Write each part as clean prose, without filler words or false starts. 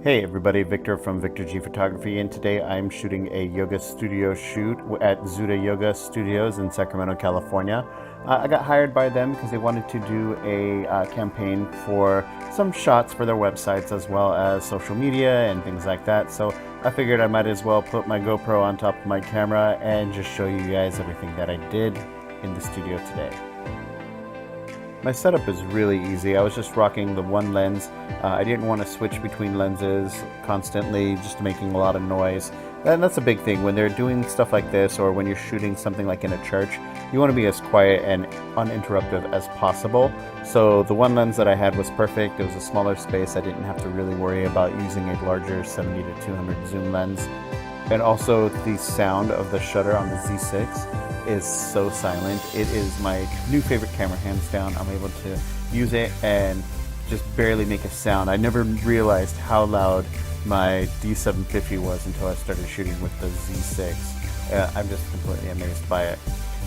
Hey everybody, Victor from Victor G Photography, and today I'm shooting a yoga studio shoot at Zuda Yoga Studios in Sacramento, California. I got hired by them because they wanted to do a campaign for some shots for their websites as well as social media and things like that. So I figured I might as well put my GoPro on top of my camera and just show you guys everything that I did in the studio today. My setup is really easy. I was just rocking the one lens. I didn't want to switch between lenses constantly, just making a lot of noise. And that's a big thing when they're doing stuff like this, or when you're shooting something like in a church, you want to be as quiet and uninterruptive as possible. So the one lens that I had was perfect. It was a smaller space. I didn't have to really worry about using a larger 70 to 200 zoom lens. And also the sound of the shutter on the Z6 is so silent. It is my new favorite camera, hands down. I'm able to use it and just barely make a sound. I never realized how loud my D750 was until I started shooting with the Z6. I'm just completely amazed by it.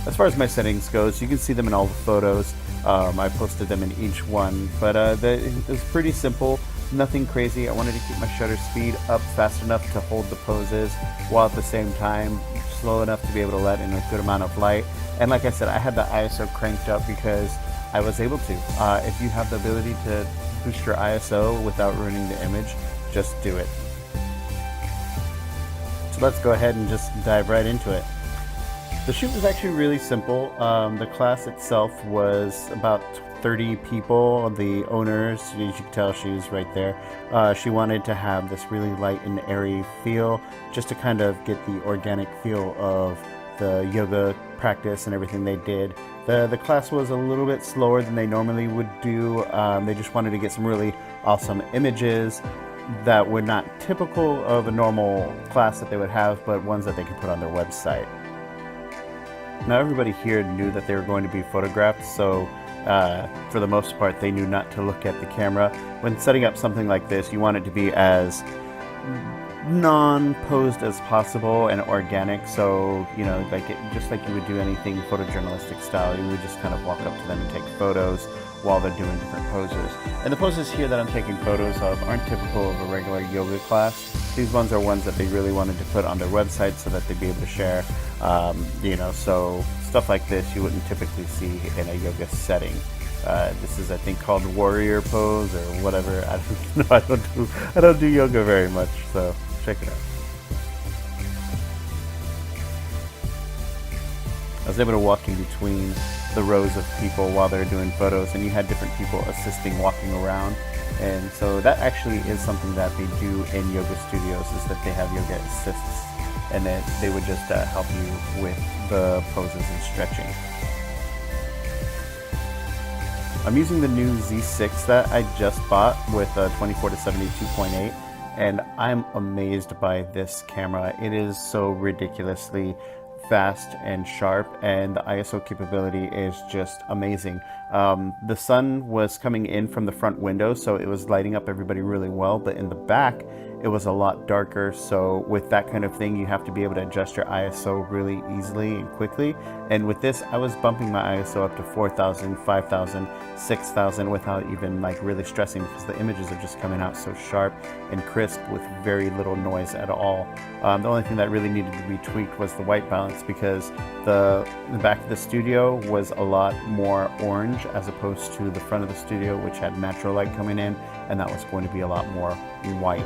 As far as my settings goes, you can see them in all the photos. I posted them in each one, but it was pretty simple. Nothing crazy. I wanted to keep my shutter speed up fast enough to hold the poses, while at the same time slow enough to be able to let in a good amount of light. And like I said, I had the ISO cranked up because I was able to. If you have the ability to boost your ISO without ruining the image, just do it. So let's go ahead and just dive right into it. The shoot was actually really simple. The class itself was about 30 people. The owners, as you can tell, she's right there. She wanted to have this really light and airy feel, just to kind of get the organic feel of the yoga practice and everything they did. The class was a little bit slower than they normally would do. They just wanted to get some really awesome images that were not typical of a normal class that they would have, but ones that they could put on their website. Now everybody here knew that they were going to be photographed, so for the most part they knew not to look at the camera. When setting up something like this, you want it to be as non-posed as possible and organic, so just like you would do anything photojournalistic style, you would just kind of walk up to them and take photos while they're doing different poses. And the poses here that I'm taking photos of aren't typical of a regular yoga class. These ones are ones that they really wanted to put on their website so that they'd be able to share. So stuff like this you wouldn't typically see in a yoga setting. This is, I think, called warrior pose or whatever. I don't know. I don't do yoga very much, so check it out. I was able to walk in between the rows of people while they're doing photos, and you had different people assisting walking around. And so that actually is something that they do in yoga studios, is that they have yoga assists, and then they would just help you with the poses and stretching. I'm using the new Z6 that I just bought with a 24 to 72.8, and I'm amazed by this camera. It is so ridiculously fast and sharp, and the ISO capability is just amazing. The sun was coming in from the front window, so it was lighting up everybody really well, but in the back it was a lot darker. So with that kind of thing, you have to be able to adjust your ISO really easily and quickly. And with this, I was bumping my ISO up to 4,000, 5,000, 6,000 without even really stressing, because the images are just coming out so sharp and crisp with very little noise at all. The only thing that really needed to be tweaked was the white balance, because the back of the studio was a lot more orange as opposed to the front of the studio, which had natural light coming in, and that was going to be a lot more white.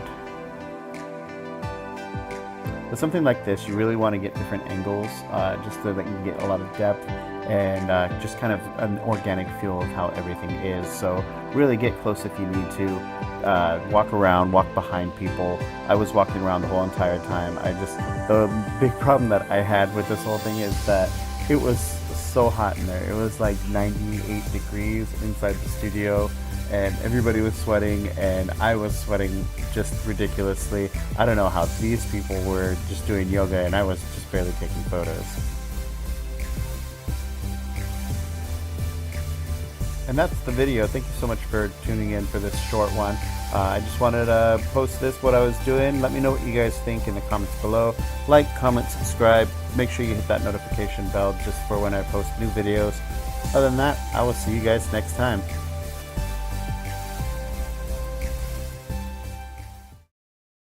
With something like this, you really want to get different angles, just so that you get a lot of depth and just kind of an organic feel of how everything is. So really get close if you need to. Walk around, walk behind people. I was walking around the whole entire time. The big problem that I had with this whole thing is that it was so hot in there. It was like 98 degrees inside the studio, and everybody was sweating, and I was sweating just ridiculously. I don't know how these people were just doing yoga, and I was just barely taking photos. And that's the video. Thank you so much for tuning in for this short one. I just wanted to post what I was doing. Let me know what you guys think in the comments below. Like, comment, subscribe. Make sure you hit that notification bell just for when I post new videos. Other than that, I will see you guys next time.